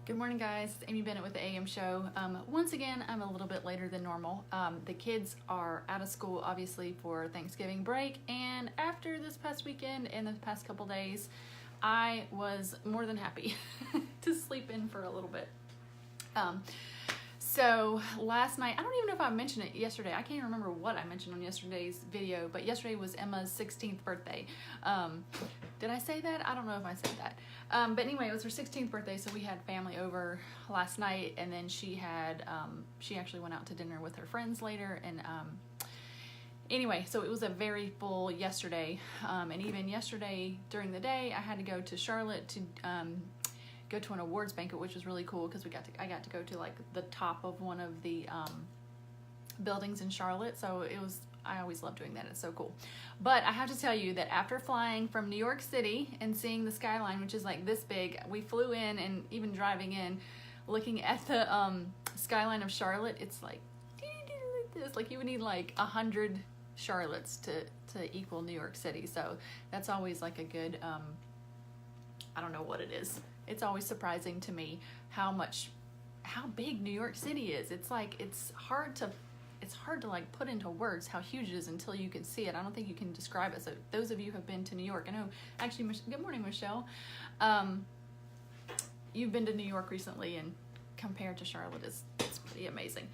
Good morning, guys. It's Amy Bennett with the AM Show. Once again, I'm a little bit later than normal. The kids are out of school, obviously, for Thanksgiving break, and after this past weekend and the past couple days, I was more than happy to sleep in for a little bit. So last night, I don't even know if I mentioned it yesterday. I can't remember what I mentioned on yesterday's video, but yesterday was Emma's 16th birthday. Did I say that? I don't know if I said that. But anyway, it was her 16th birthday, so we had family over last night, and then she actually went out to dinner with her friends later, and anyway, so it was a very full yesterday, and even yesterday during the day, I had to go to Charlotte to go to an awards banquet, which was really cool because I got to go to like the top of one of the buildings in Charlotte. So I always love doing that. It's so cool. But I have to tell you that after flying from New York City and seeing the skyline, which is like this big, we flew in, and even driving in, looking at the skyline of Charlotte, it's like this. Like you would need like 100 Charlottes to equal New York City. So that's always like a good, I don't know what it is. It's always surprising to me how big New York City is. It's like, it's hard to like put into words how huge it is until you can see it. I don't think you can describe it. So those of you who have been to New York, I know, actually, good morning, Michelle. You've been to New York recently, and compared to Charlotte, it's pretty amazing.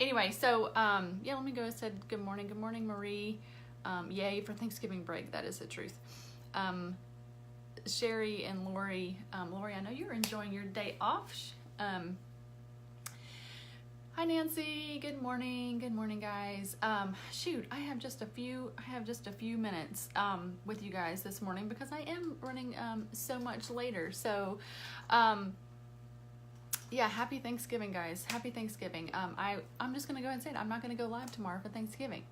Anyway, so, yeah, let me go and say good morning. Good morning, Marie. Yay for Thanksgiving break. That is the truth. Sherry and Lori. Lori, I know you're enjoying your day off. Hi, Nancy. Good morning. Good morning, guys. Shoot, I have just a few minutes with you guys this morning because I am running so much later. So, yeah, happy Thanksgiving, guys. Happy Thanksgiving. I'm just going to go ahead and say it. I'm not going to go live tomorrow for Thanksgiving.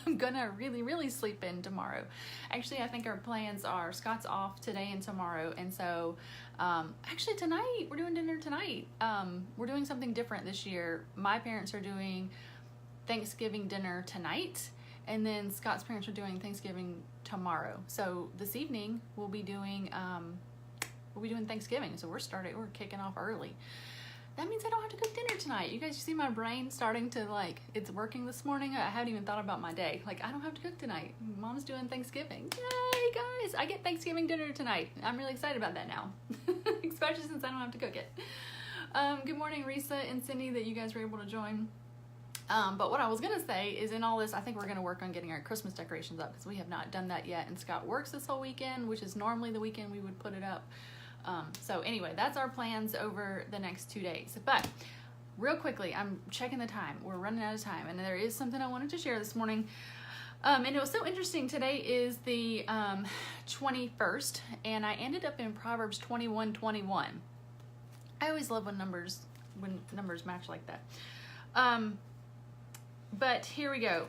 I'm going to really sleep in tomorrow. Actually, I think our plans are Scott's off today and tomorrow. And so, actually tonight, we're doing dinner tonight. We're doing something different this year. My parents are doing Thanksgiving dinner tonight. And then Scott's parents are doing Thanksgiving tomorrow. So this evening, we'll be doing Thanksgiving. So we're kicking off early. That means I don't have to cook dinner tonight. You guys see my brain starting to it's working this morning. I haven't even thought about my day. Like, I don't have to cook tonight. Mom's doing Thanksgiving. Yay, guys. I get Thanksgiving dinner tonight. I'm really excited about that now, especially since I don't have to cook it. Good morning, Risa and Cindy, that you guys were able to join. But what I was going to say is in all this, I think we're going to work on getting our Christmas decorations up because we have not done that yet. And Scott works this whole weekend, which is normally the weekend we would put it up. So anyway, that's our plans over the next 2 days. But real quickly, I'm checking the time. We're running out of time, and there is something I wanted to share this morning. And it was so interesting. Today is the 21st, and I ended up in Proverbs 21:21. I always love when numbers match like that. But here we go.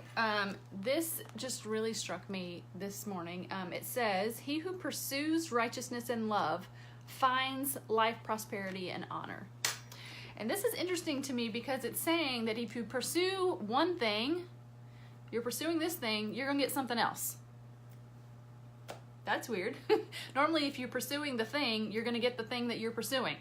This just really struck me this morning. It says, "He who pursues righteousness and love finds life, prosperity, and honor." And this is interesting to me because it's saying that if you pursue one thing, you're pursuing this thing, you're going to get something else. That's weird. Normally, if you're pursuing the thing, you're going to get the thing that you're pursuing.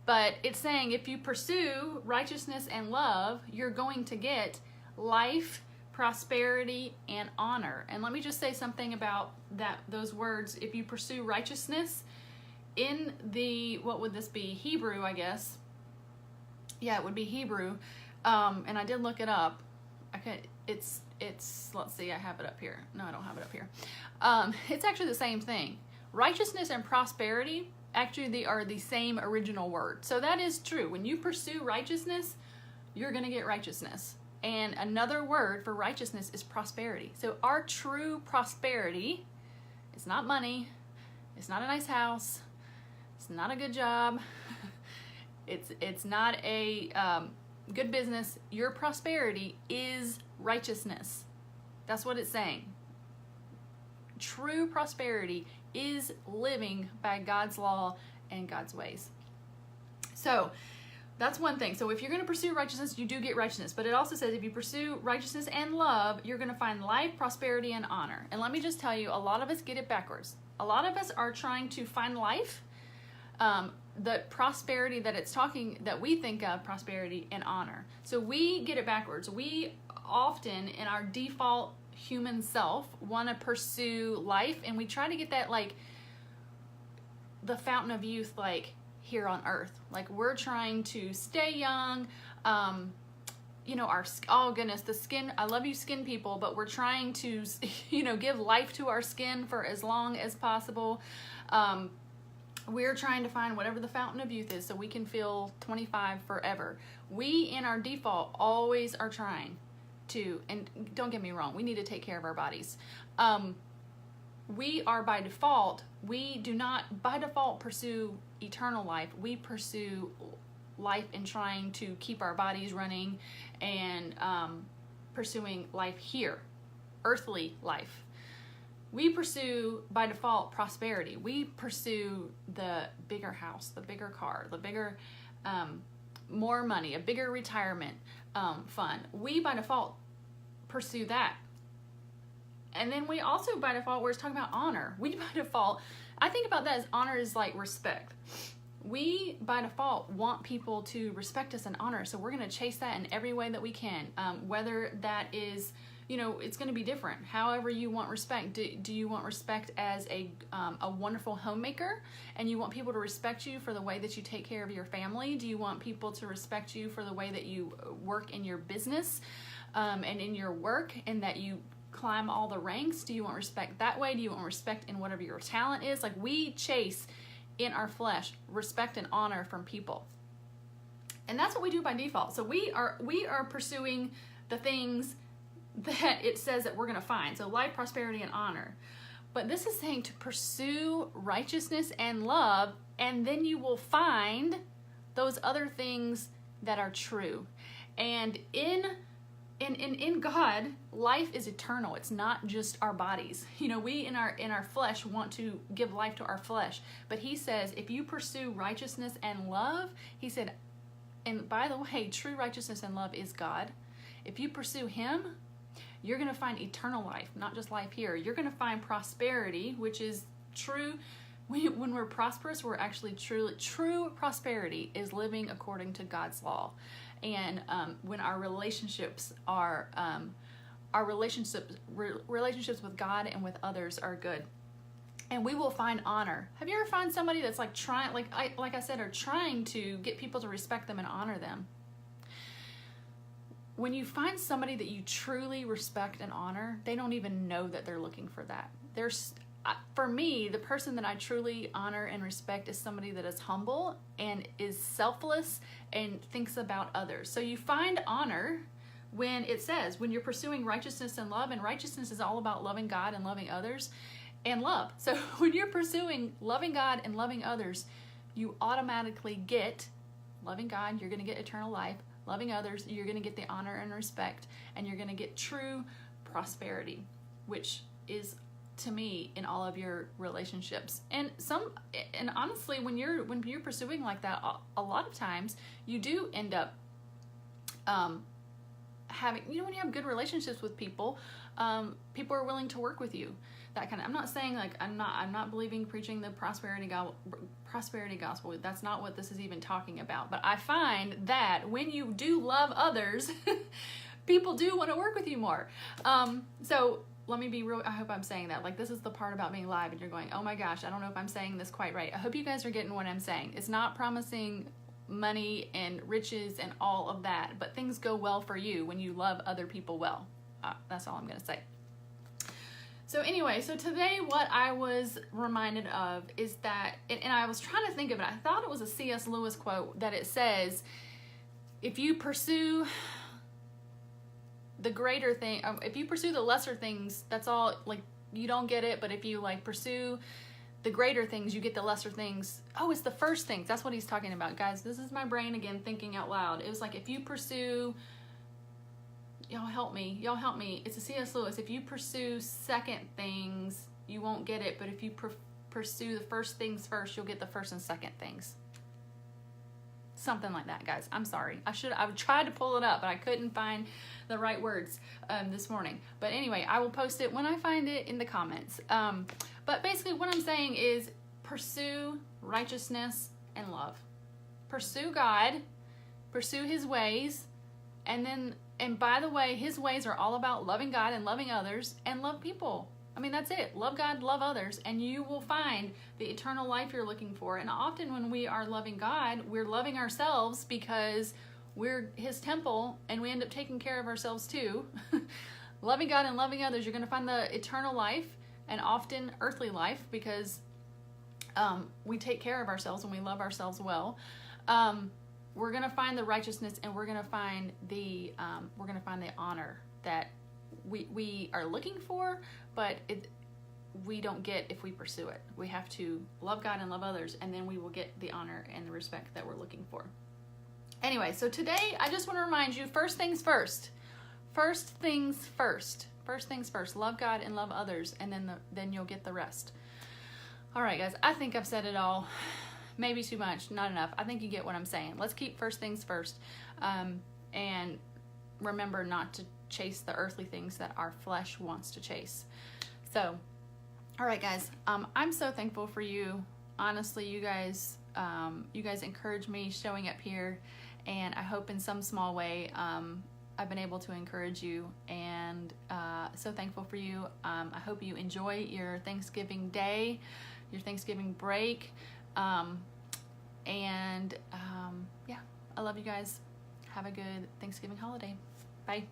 But it's saying if you pursue righteousness and love, you're going to get life, prosperity, and honor. And let me just say something about those words. If you pursue righteousness, in the, what would this be? Hebrew, I guess. Yeah, it would be Hebrew. And I did look it up. It's, let's see, I have it up here. No, I don't have it up here. It's actually the same thing. Righteousness and prosperity, actually, they are the same original word. So that is true. When you pursue righteousness, you're going to get righteousness. And another word for righteousness is prosperity. So our true prosperity is not money. It's not a nice house. It's not a good job. It's not a good business. Your prosperity is righteousness. That's what it's saying. True prosperity is living by God's law and God's ways. So that's one thing. So if you're going to pursue righteousness, you do get righteousness. But it also says if you pursue righteousness and love, you're going to find life, prosperity, and honor. And let me just tell you, a lot of us get it backwards. A lot of us are trying to find life the prosperity that it's talking, that we think of prosperity and honor. So we get it backwards. We often, in our default human self, want to pursue life, and we try to get that, like, the fountain of youth, like, here on earth. Like, we're trying to stay young. You know, oh goodness, the skin, I love you skin people, but we're trying to, you know, give life to our skin for as long as possible. We're trying to find whatever the fountain of youth is so we can feel 25 forever. We, in our default, always are trying to, and don't get me wrong, we need to take care of our bodies. We are by default, we do not by default pursue eternal life. We pursue life in trying to keep our bodies running and pursuing life here, earthly life. We pursue, by default, prosperity. We pursue the bigger house, the bigger car, the bigger, more money, a bigger retirement fund. We, by default, pursue that. And then we also, by default, we're talking about honor. We, by default, I think about that as honor is like respect. We, by default, want people to respect us and honor. So we're going to chase that in every way that we can, whether that is, you know, it's going to be different. However you want respect. Do you want respect as a wonderful homemaker, and you want people to respect you for the way that you take care of your family? Do you want people to respect you for the way that you work in your business and in your work, and that you climb all the ranks? Do you want respect that way? Do you want respect in whatever your talent is? Like, we chase in our flesh respect and honor from people. And that's what we do by default. So we are pursuing the things that it says that we're going to find. So life, prosperity, and honor. But this is saying to pursue righteousness and love, and then you will find those other things that are true. And in God, life is eternal. It's not just our bodies. You know, we in our flesh want to give life to our flesh. But he says, if you pursue righteousness and love, he said, and by the way, true righteousness and love is God. If you pursue him, you're going to find eternal life, not just life here. You're going to find prosperity, which is true. When we're prosperous, we're actually true prosperity is living according to God's law. And when our relationships are, relationships with God and with others are good. And we will find honor. Have you ever found somebody that's like trying, like I said, are trying to get people to respect them and honor them? When you find somebody that you truly respect and honor, they don't even know that they're looking for that. For me, the person that I truly honor and respect is somebody that is humble and is selfless and thinks about others. So you find honor when it says, when you're pursuing righteousness and love, and righteousness is all about loving God and loving others, and love. So when you're pursuing loving God and loving others, you automatically get loving God, you're going to get eternal life. Loving others, you're going to get the honor and respect, and you're going to get true prosperity, which is, to me, in all of your relationships. And honestly, when you're pursuing like that, a lot of times you do end up having, you know, when you have good relationships with people, people are willing to work with you. That kind of, I'm not saying like, I'm not believing preaching the prosperity gospel. That's not what this is even talking about. But I find that when you do love others, people do want to work with you more. So let me be real. I hope I'm saying that. Like, this is the part about being live and you're going, oh my gosh, I don't know if I'm saying this quite right. I hope you guys are getting what I'm saying. It's not promising money and riches and all of that, but things go well for you when you love other people well. That's all I'm going to say. So anyway, so today what I was reminded of is that, and I was trying to think of it, I thought it was a C.S. Lewis quote that it says, if you pursue the greater thing, if you pursue the lesser things, that's all, like, you don't get it, but if you like pursue the greater things, you get the lesser things. Oh, it's the first things. That's what he's talking about. Guys, this is my brain again thinking out loud. It was like, if you pursue, y'all help me. It's a C.S. Lewis. If you pursue second things, you won't get it. But if you pursue the first things first, you'll get the first and second things. Something like that, guys. I'm sorry. I've tried to pull it up, but I couldn't find the right words this morning. But anyway, I will post it when I find it in the comments. But basically what I'm saying is pursue righteousness, and love. Pursue God, pursue his ways, and by the way, his ways are all about loving God and loving others and love people. I mean, that's it. Love God, love others, and you will find the eternal life you're looking for. And often when we are loving God, we're loving ourselves because we're his temple, and we end up taking care of ourselves too. Loving God and loving others, you're going to find the eternal life and often earthly life because we take care of ourselves and we love ourselves well. We're going to find the righteousness, and we're going to find the honor that we are looking for, but we don't get if we pursue it. We have to love God and love others, and then we will get the honor and the respect that we're looking for. Anyway, so today I just want to remind you, first things first. First things first. First things first. Love God and love others, and then you'll get the rest. All right, guys, I think I've said it all. Maybe too much, not enough. I think you get what I'm saying. Let's keep first things first, and remember not to chase the earthly things that our flesh wants to chase. So, all right, guys, I'm so thankful for you. Honestly, you guys encourage me showing up here, and I hope in some small way I've been able to encourage you, and so thankful for you. I hope you enjoy your Thanksgiving day, your Thanksgiving break. Yeah, I love you guys. Have a good Thanksgiving holiday. Bye.